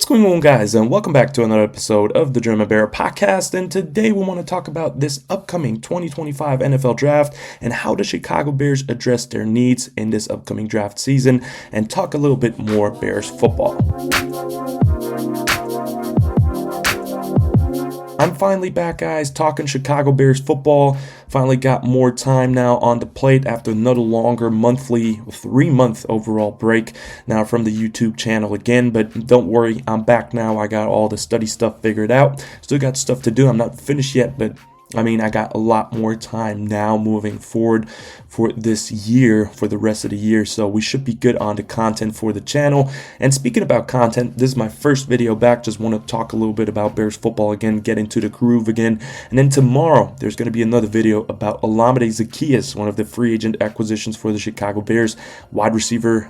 going on, guys, and welcome back to another episode of the German Bear podcast. And today we want to talk about this upcoming 2025 NFL draft and how the Chicago Bears address their needs in this upcoming draft season, and talk a little bit more Bears football. I'm finally back, guys, talking Chicago Bears football. Finally got more time now on the plate after another longer monthly, 3-month overall break now from the YouTube channel again. But don't worry, I'm back now. I got all the study stuff figured out. Still got stuff to do. I'm not finished yet, but I got a lot more time now moving forward for this year, for the rest of the year. So we should be good on the content for the channel. And speaking about content, this is my first video back. Just want to talk a little bit about Bears football again, get into the groove again. And then tomorrow, there's going to be another video about Olamide Zaccheaus, one of the free agent acquisitions for the Chicago Bears, wide receiver,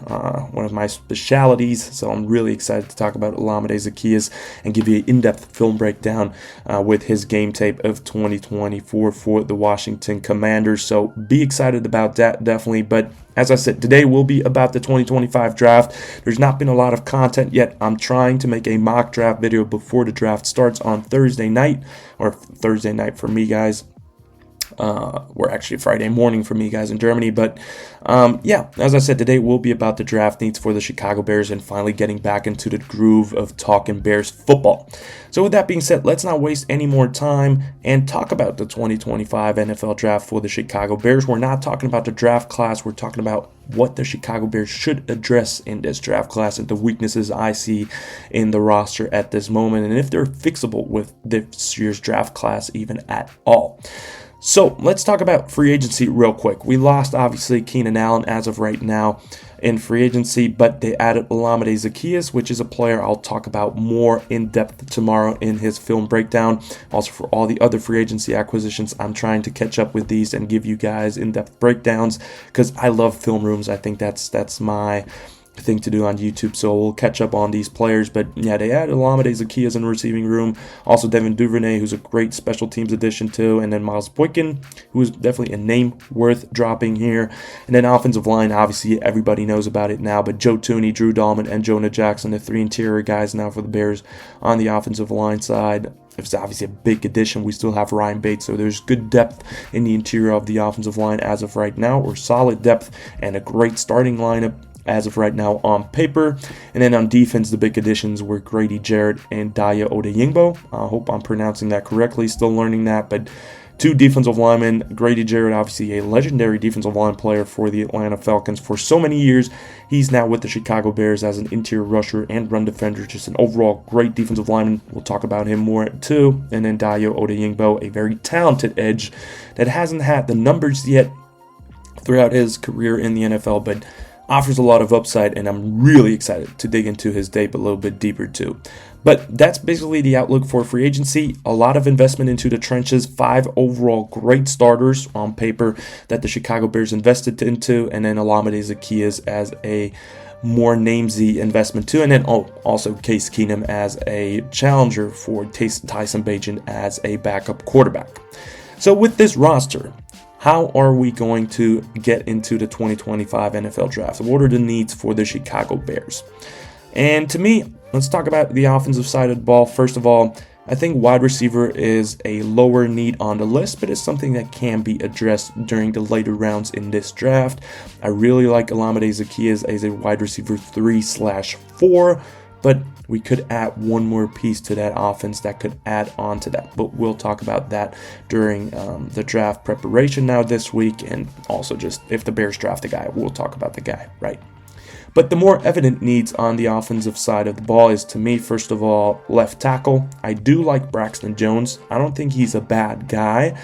one of my specialities. So I'm really excited to talk about Olamide Zaccheaus and give you an in-depth film breakdown with his game tape of 2024 for the Washington Commanders. So be excited about that, definitely. But as I said, today will be about the 2025 draft. There's not been a lot of content yet. I'm trying to make a mock draft video before the draft starts on Thursday night, or Thursday night for me, guys. We're actually Friday morning for me, guys, in Germany. But yeah, as I said, today will be about the draft needs for the Chicago Bears and finally getting back into the groove of talking Bears football. So with that being said, let's not waste any more time and talk about the 2025 NFL draft for the Chicago Bears. We're not talking about the draft class. We're talking about what the Chicago Bears should address in this draft class and the weaknesses I see in the roster at this moment, and if they're fixable with this year's draft class even at all. So let's talk about free agency real quick. We lost, obviously, Keenan Allen as of right now in free agency, but they added Olamide Zaccheaus, which is a player I'll talk about more in depth tomorrow in his film breakdown. Also, for all the other free agency acquisitions, I'm trying to catch up with these and give you guys in-depth breakdowns because I love film rooms. I think that's my thing to do on YouTube, so we'll catch up on these players. But yeah, they added Olamide Zaccheaus in the receiving room, also Devin Duvernay, who's a great special teams addition too, and then Miles Boykin, who is definitely a name worth dropping here. And then offensive line, obviously everybody knows about it now, but Joe Thuney, Drew Dalman, and Jonah Jackson, the three interior guys now for the Bears on the offensive line side. It's obviously a big addition. We still have Ryan Bates, so there's good depth in the interior of the offensive line as of right now, or solid depth and a great starting lineup as of right now on paper. And then on defense, the big additions were Grady Jarrett and Daya Odeyingbo. I hope I'm pronouncing that correctly, still learning that. But two defensive linemen, Grady Jarrett, obviously a legendary defensive line player for the Atlanta Falcons for so many years. He's now with the Chicago Bears as an interior rusher and run defender, just an overall great defensive lineman. We'll talk about him more too. And then Daya Odeyingbo, a very talented edge that hasn't had the numbers yet throughout his career in the NFL, but offers a lot of upside, and I'm really excited to dig into his tape a little bit deeper too. But that's basically the outlook for free agency. A lot of investment into the trenches, 5 overall great starters on paper that the Chicago Bears invested into, and then Olamide Zaccheaus as a more namesy investment too, and then also Case Keenum as a challenger for Tyson Bagent as a backup quarterback. So with this roster, how are we going to get into the 2025 NFL draft? What are the needs for the Chicago Bears? And to me, let's talk about the offensive side of the ball. First of all, I think wide receiver is a lower need on the list, but it's something that can be addressed during the later rounds in this draft. I really like Olamide Zaccheaus as a wide receiver 3/4, but we could add one more piece to that offense that could add on to that. But we'll talk about that during the draft preparation now this week, and also just if the Bears draft a guy, we'll talk about the guy, right? But the more evident needs on the offensive side of the ball is, to me, first of all, left tackle. I do like Braxton Jones. I don't think he's a bad guy,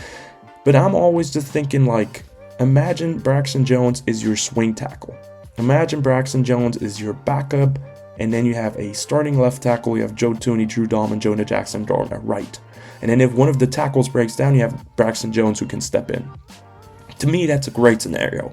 but I'm always just thinking, like, imagine Braxton Jones is your swing tackle. Imagine Braxton Jones is your backup, and then you have a starting left tackle. You have Joe Thuney, Drew Dalman, Jonah Jackson, Darnell right. And then if one of the tackles breaks down, you have Braxton Jones who can step in. To me, that's a great scenario.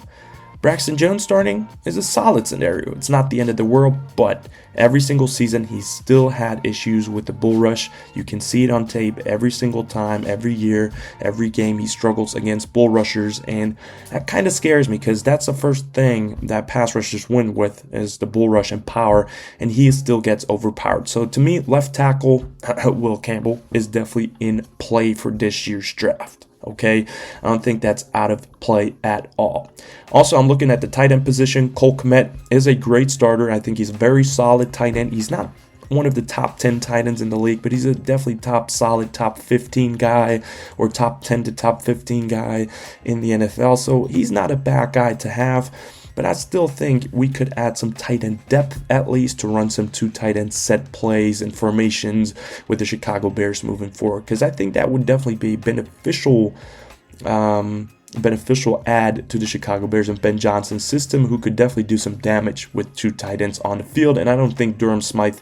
Braxton Jones starting is a solid scenario. It's not the end of the world, but every single season he's still had issues with the bull rush. You can see it on tape every single time, every year, every game he struggles against bull rushers, and that kind of scares me because that's the first thing that pass rushers win with is the bull rush and power, and he still gets overpowered. So to me, left tackle Will Campbell is definitely in play for this year's draft. Okay, I don't think that's out of play at all. Also, I'm looking at the tight end position. Cole Kmet is a great starter. I think he's a very solid tight end. He's not one of the top 10 tight ends in the league, but he's a definitely solid top 15 guy or top 10 to top 15 guy in the NFL. So he's not a bad guy to have. But I still think we could add some tight end depth at least to run some 2 tight end set plays and formations with the Chicago Bears moving forward, because I think that would definitely be beneficial add to the Chicago Bears and Ben Johnson's system, who could definitely do some damage with 2 tight ends on the field. And I don't think Durham Smythe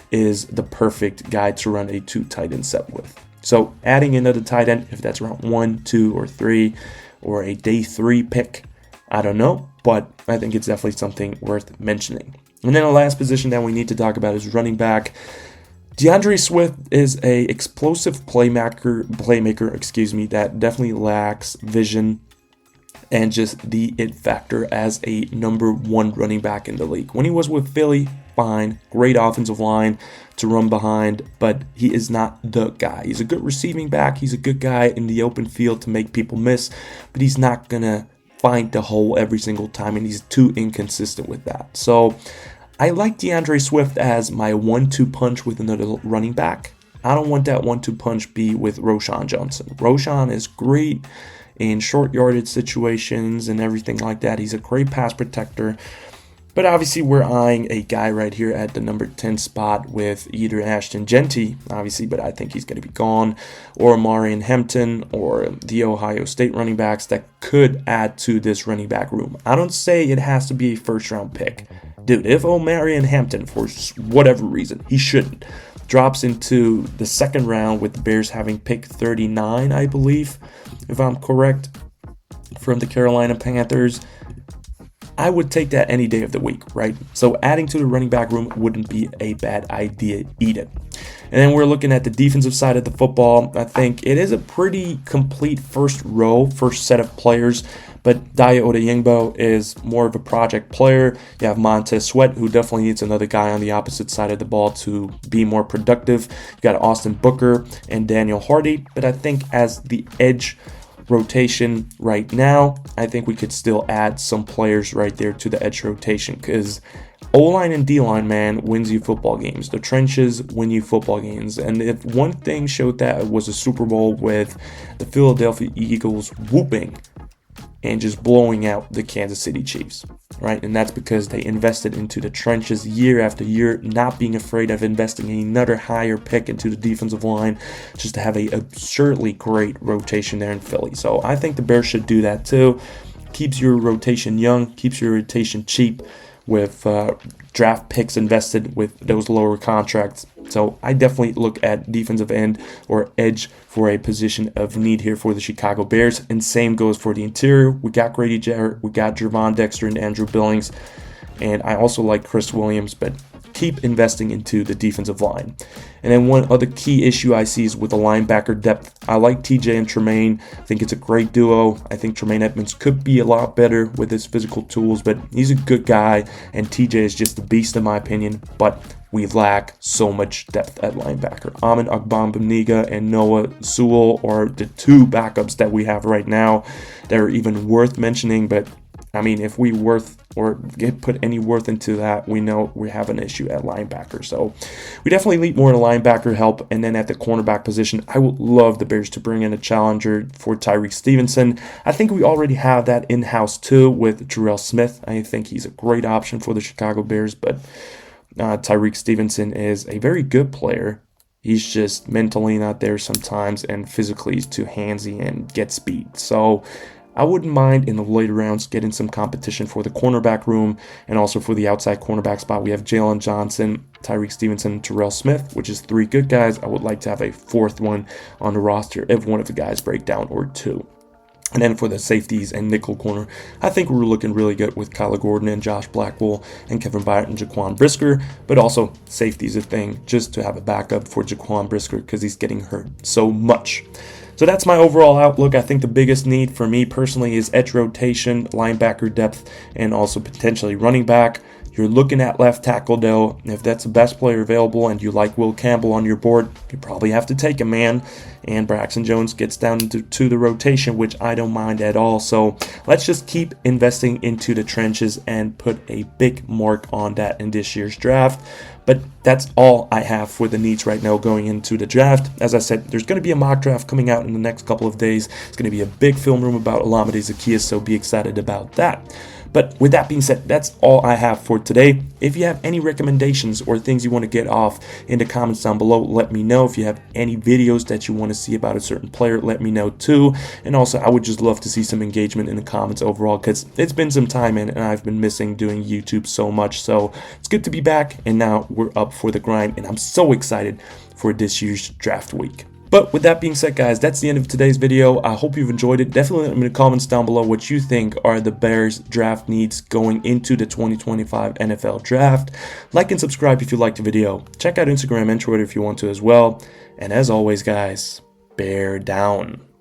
is the perfect guy to run a 2 tight end set with. So adding another tight end, if that's round 1, 2, or 3, or a day 3 pick, I don't know, but I think it's definitely something worth mentioning. And then the last position that we need to talk about is running back. DeAndre Swift is a explosive playmaker, that definitely lacks vision and just the it factor as a number 1 running back in the league. When he was with Philly, fine, great offensive line to run behind, but he is not the guy. He's a good receiving back. He's a good guy in the open field to make people miss, but he's not going to find the hole every single time, and he's too inconsistent with that. So I like DeAndre Swift as my 1-2 punch with another running back. I don't want that 1-2 punch be with Roschon Johnson. Roschon is great in short yardage situations and everything like that. He's a great pass protector. But obviously we're eyeing a guy right here at the number 10 spot with either Ashton Jeanty, obviously, but I think he's going to be gone, or Marion Hampton, or the Ohio State running backs that could add to this running back room. I don't say it has to be a first-round pick. Dude, if Marion Hampton, for whatever reason, he shouldn't, drops into the second round with the Bears having pick 39, I believe, if I'm correct, from the Carolina Panthers, I would take that any day of the week, right? So adding to the running back room wouldn't be a bad idea either. And then we're looking at the defensive side of the football. I think it is a pretty complete first set of players, but Dayo Odeyingbo is more of a project player. You have Montez Sweat, who definitely needs another guy on the opposite side of the ball to be more productive. You got Austin Booker and Daniel Hardy, but I think as the edge rotation right now, I think we could still add some players right there to the edge rotation, because O-line and D-line, man, wins you football games. The trenches win you football games. And if one thing showed that, it was a Super Bowl with the Philadelphia Eagles whooping and just blowing out the Kansas City Chiefs, right? And that's because they invested into the trenches year after year, not being afraid of investing another higher pick into the defensive line just to have a absurdly great rotation there in Philly. So I think the Bears should do that too. Keeps your rotation young, keeps your rotation cheap with draft picks invested with those lower contracts. So I definitely look at defensive end or edge for a position of need here for the Chicago Bears. And same goes for the interior. We got Grady Jarrett, we got Gervon Dexter and Andrew Billings. And I also like Chris Williams, but keep investing into the defensive line. And then one other key issue I see is with the linebacker depth. I like TJ and Tremaine. I think it's a great duo. I think Tremaine Edmonds could be a lot better with his physical tools, but he's a good guy, and TJ is just a beast in my opinion, but we lack so much depth at linebacker. Amin Ogbongbemiga and Noah Sewell are the 2 backups that we have right now that are even worth mentioning, but I mean, if we put any worth into that, we know we have an issue at linebacker. So we definitely need more linebacker help. And then at the cornerback position, I would love the Bears to bring in a challenger for Tyrique Stevenson. I think we already have that in-house too with Terrell Smith. I think he's a great option for the Chicago Bears, but Tyrique Stevenson is a very good player. He's just mentally not there sometimes, and physically he's too handsy and gets speed. So I wouldn't mind in the later rounds getting some competition for the cornerback room, and also for the outside cornerback spot. We have Jalen Johnson, Tyrique Stevenson, Terrell Smith, which is 3 good guys. I would like to have a 4th one on the roster if one of the guys break down, or 2. And then for the safeties and nickel corner, I think we're looking really good with Kyler Gordon and Josh Blackwell and Kevin Byard and Jaquan Brisker. But also, safety's a thing, just to have a backup for Jaquan Brisker because he's getting hurt so much. So that's my overall outlook. I think the biggest need for me personally is edge rotation, linebacker depth, and also potentially running back. You're looking at left tackle, though. If that's the best player available and you like Will Campbell on your board, you probably have to take him, man. And Braxton Jones gets down to the rotation, which I don't mind at all. So let's just keep investing into the trenches and put a big mark on that in this year's draft. But that's all I have for the needs right now going into the draft. As I said, there's going to be a mock draft coming out in the next couple of days. It's going to be a big film room about Olamide Zaccheaus, so be excited about that. But with that being said, that's all I have for today. If you have any recommendations or things you want to get off in the comments down below, let me know. If you have any videos that you want to see about a certain player, let me know too. And also, I would just love to see some engagement in the comments overall, because it's been some time and I've been missing doing YouTube so much. So it's good to be back, and now we're up for the grind, and I'm so excited for this year's draft week. But with that being said, guys, that's the end of today's video. I hope you've enjoyed it. Definitely let me know in the comments down below what you think are the Bears draft needs going into the 2025 NFL draft. Like and subscribe if you liked the video. Check out Instagram and Twitter if you want to as well. And as always, guys, bear down.